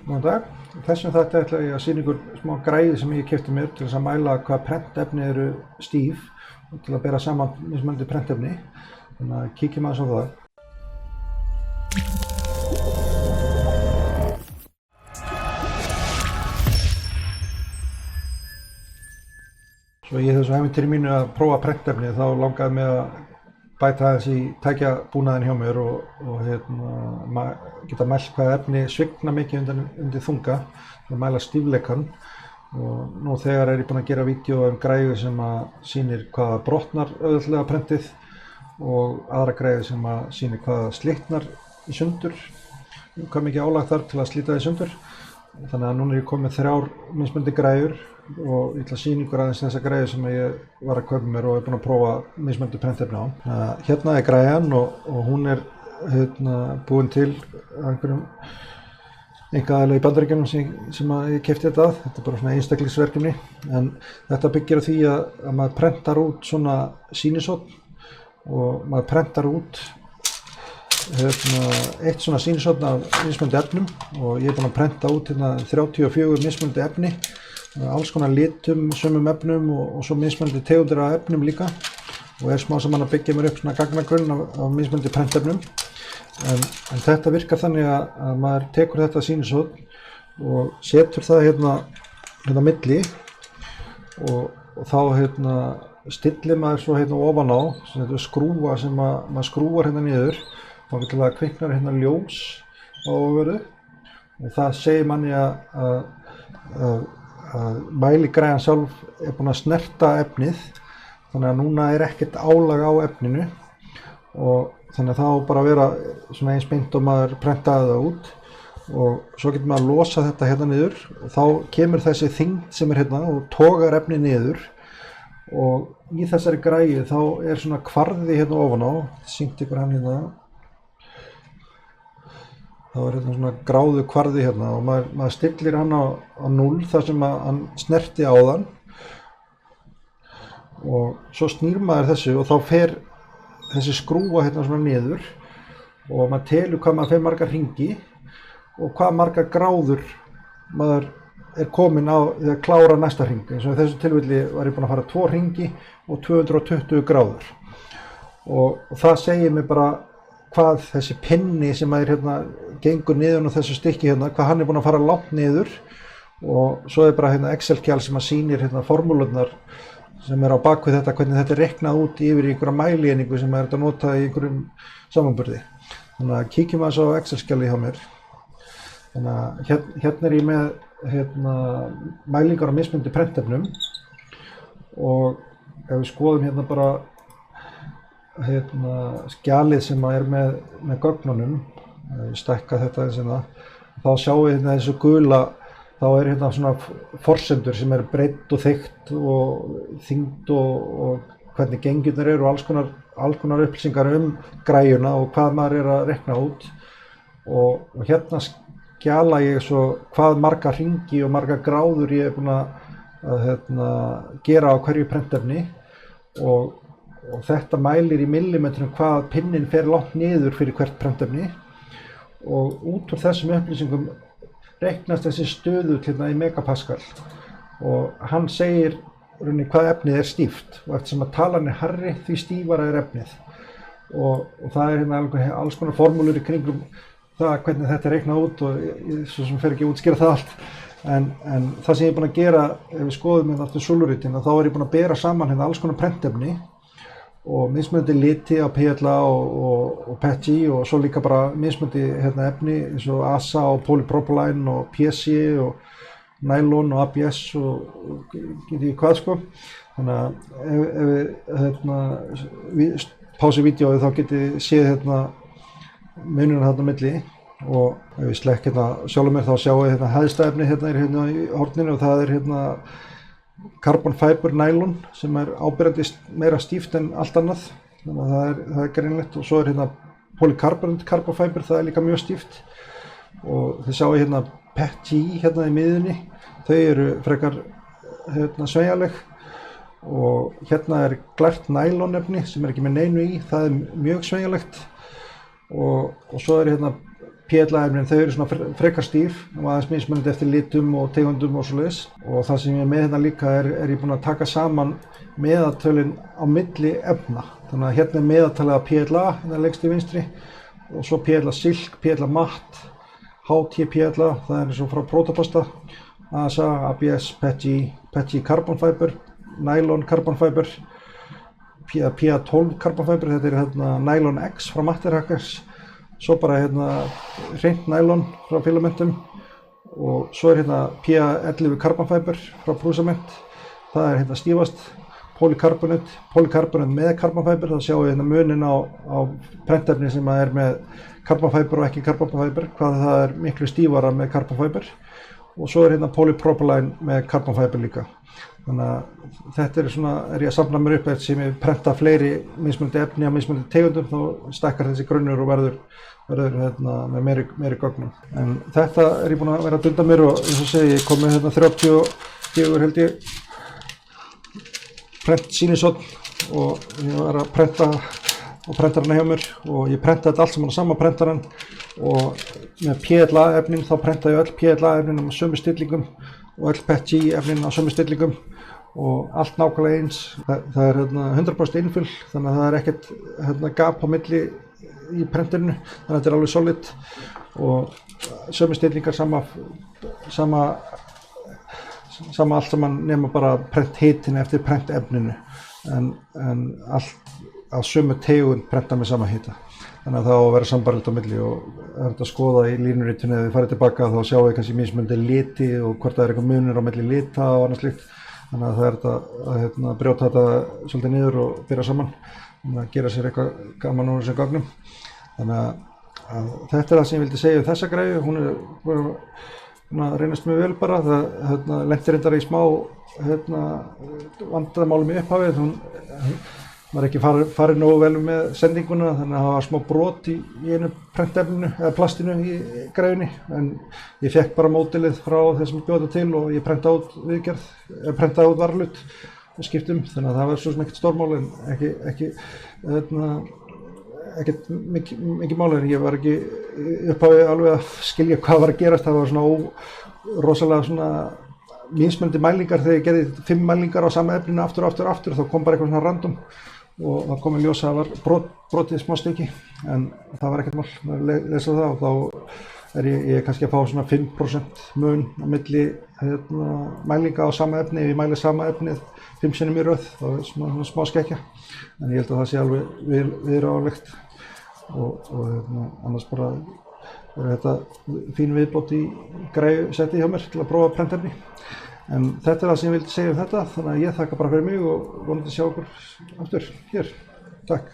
Góðan dag. Þessum þætti ætla ég að sýna ykkur smá græði sem ég keypti mér til þess að mæla hvað prentefni eru stíf og til að bera saman mismunandi prentefni. Þannig að kíkjum aðeins á það. Svo í þessu ævintýri mínu að prófa prentefni þá langaði mig að bæta aðeins í tækjabúnaðinn hjá mér og geta mælt hvað efni svigna mikið undir þunga til að mæla stífleikann. Og nú þegar er ég búinn að gera vídeó græðu sem að sýnir hvað brotnar auðveldlega prentið og aðra græðu sem að sýnir hvað slitnar í sundur, hvað mikið álag þarf til að slíta í sundur. Þannig að núna er ég komið með 3 mismunandi græður og ég ætla að sýna ykkur aðeins þessa græðu sem ég var að kaupa mér og er búinn að prófa mismunandi prentefni á. Hérna er græjan og hún er búin til einhverjum einkaaðila í Bandaríkjunum sem ég keypti þetta að. Þetta er bara svona einstaklingsverkefni, en þetta byggir á því að maður prentar út svona sýnishorn og maður prentar út eitt svona sýnishorn af mismunandi efnum og ég er búinn að prenta út 34 mismunandi efni, alls konar litum, sumum efnum og svo mismunandi tegundir af efnum líka og er smá saman að byggja mér upp svona gagnagrunn af mismunandi prentefnum. En þetta virkar þannig að maður tekur þetta sýnishorn og setur það hérna milli og þá stillir maður svo ofan á skrúfa sem maður skrúfar hérna niður og til að kviknar ljós á ofurðu og það segir manni að mæligræjan sjálf er búin að snerta efnið, þannig að núna er ekkert álag á efninu og þannig að það á bara að vera svona eins beint og maður prentaði það út og svo getur maður að losa þetta hérna niður og þá kemur þessi þyngd sem er hérna og togar efnið niður og í þessari græju þá er svona kvarði hérna ofan á, sýnt ykkur hann hérna. Þá er svona gráðu kvarði hérna og maður stillir hann á 0 þar sem hann snerti á þann og svo snýr maður þessu og þá fer þessi skrúfa hérna svona niður og maður telur hvað maður fer marga hringi og hvað marga gráður maður er komin á því að klára næsta hring. Eins og í þessu tilfelli var ég búinn að fara 2 hringi og 220 gráður og það segir mér bara hvað þessi pinni sem maður gengur niður á þessu stykki hvað hann er búinn að fara langt niður og svo er bara Excel-skjal sem sýnir formúlurnar sem er á bakvið þetta, hvernig þetta er reiknað út yfir í einhverja mælieiningu sem er að nota í einhverjum samanburði. Þannig að kíkjum aðeins á Excel-skjali hjá mér. Þannig að hérna er ég með mælingar á mismunandi prentefnum og ef við skoðum bara skjalið sem er með gögnunum, ég stækka þetta þá sjáum við þessu gula, þá er svona forsendur sem er breidd og þykkt og þyngd og hvernig gengirnir eru og alls konar upplýsingar græjuna og hvað maður er að reikna út og hérna skjala ég svo hvað marga hringi og marga gráður ég er búinn að gera á hverju prentefni og þetta mælir í millimetrum hvað pinnin fer langt niður fyrir hvert prentefni og út úr þessum upplýsingum reiknast þessi stöðull í megapascal og hann segir hvað efnið er stíft og eftir sem að talan er hærri því stífara er efnið og það er alls konar formúlur í kringum það hvernig þetta er reiknað út og svo sem fer ekki að útskýra það allt en það sem ég er búinn að gera ef við skoðum aftur Soluritin þá er ég búinn að bera saman alls konar prentefni og mismunandi liti á PLA og PETG og svo líka bara mismunandi efni eins og ASA og polypropylene og PC og nylon og ABS og get ég hvað Þannig að ef við pási vídeóið þá getið séð munurinn þarna milli og ef við slekk sjálfum mér þá sjáum við hæðsta efni er í horninu og það er carbon fiber nylon sem er áberandi meira stíft en allt annað, þannig að það er greinlegt og svo er polycarbonate carbon fiber, það er líka mjög stíft og þið sjáu PETG í miðjunni, þau eru frekar sveigjanleg og hérna er glært nylon efni sem er ekki með neinu í, það er mjög sveigjanlegt og svo er PLA-efnin þau eru svona frekar stíf og aðeins mismunandi eftir litum og tegundum og svoleiðis. Og það sem ég er með hérna líka er ég búinn að taka saman meðaltölin á milli efna. Þannig að hérna er meðaltalið af PLA, hérna lengst til vinstri, og svo PLA Silk, PLA Matt, HT PLA, það er eins og frá Protopasta, ASA, ABS, PETG Carbon Fiber, Nylon Carbon Fiber, PA12 Carbon Fiber, þetta er hérna Nylon X frá Matter Hackers, svo bara hérna hreint nylon frá Filamentum og svo er hérna PA11 Carbon Fiber frá Prusament, það er hérna stífast, polycarbonate með Carbon Fiber, það sjáum við hérna munin á prentefni sem er með Carbon Fiber og ekki Carbon Fiber, hvað það er miklu stífara með Carbon Fiber og svo er hérna polypropylene með Carbon Fiber líka. Þannig að þetta er svona, ég að samla mér upp eftir sem ég prenta fleiri mismunandi efni á mismunandi tegundum, þá stækkar þessi grunnur og verður hérna með meiri gögnum. En þetta er ég búinn að vera að dunda mér og eins og segi, ég kom með hérna 34 held ég prent sýnishorn og ég var að prenta á prentarana hjá mér og ég prenta þetta allt saman á sama prentaran og með PLA efnin þá prenta ég öll PLA efnin á sömu stillingum og öll PETG efnin á sömu stillingum og allt nákvæmlega eins. Það er hérna 100% innfull, þannig að það er ekkert hérna gap á milli í prenterinu, þannig að þetta er alveg solid og sömu stillingar, sama allt saman nema bara prenthitin eftir prentefninu en allt á sömu tegund prenta með sama hita. Þannig að það á að vera sambarlegt á milli og það er hægt að skoða í línuritinu ef þið farið tilbaka þá sjáum við kannski mismunandi liti og hvort það er eitthvað munur á milli lita og annað slíkt. Þannig að það er hægt að brjóta þetta svolítið niður og byrja saman og gera sér eitthvað gaman úr þessum gögnum. Þannig að þetta er það sem ég vildi segja um þessa greiðu. Hún er búin að reynast mjög vel bara. Það lentir reyndar í smá vandamálum í upphafið. Maður ekki farið nógu vel með sendinguna þannig að það var smá brot í einu prentefninu eða plastinu í greiðunni en ég fekk bara módelið frá þeim sem bjóða til og ég prentaði út varahlut og skiptum þannig að það var svo sem ekkert stórmál en ekkert mikið mál en ég var ekki upphafið alveg að skilja hvað var að gerast. Það var svona rosalega svona mismunandi mælingar þegar ég gerði 5 mælingar á sama efninu aftur þá kom bara eitthvað svona random og það kom í ljós að það var brotið smá stykki en það var ekkert mál að lesa það og þá er ég kannski að fá svona 5% mun á milli mælinga á sama efni. Ef ég mæli sama efnið 5 sinnum í röð þá er svona smá skekkja en ég held að það sé alveg viðráðanlegt og annars bara er þetta fín viðbót í greiðsetti hjá mér til að prófa prentefni. En þetta er það sem ég vildi segja um þetta, þannig að ég þakka bara fyrir mig og vonandi sjá okkur aftur hér. Takk.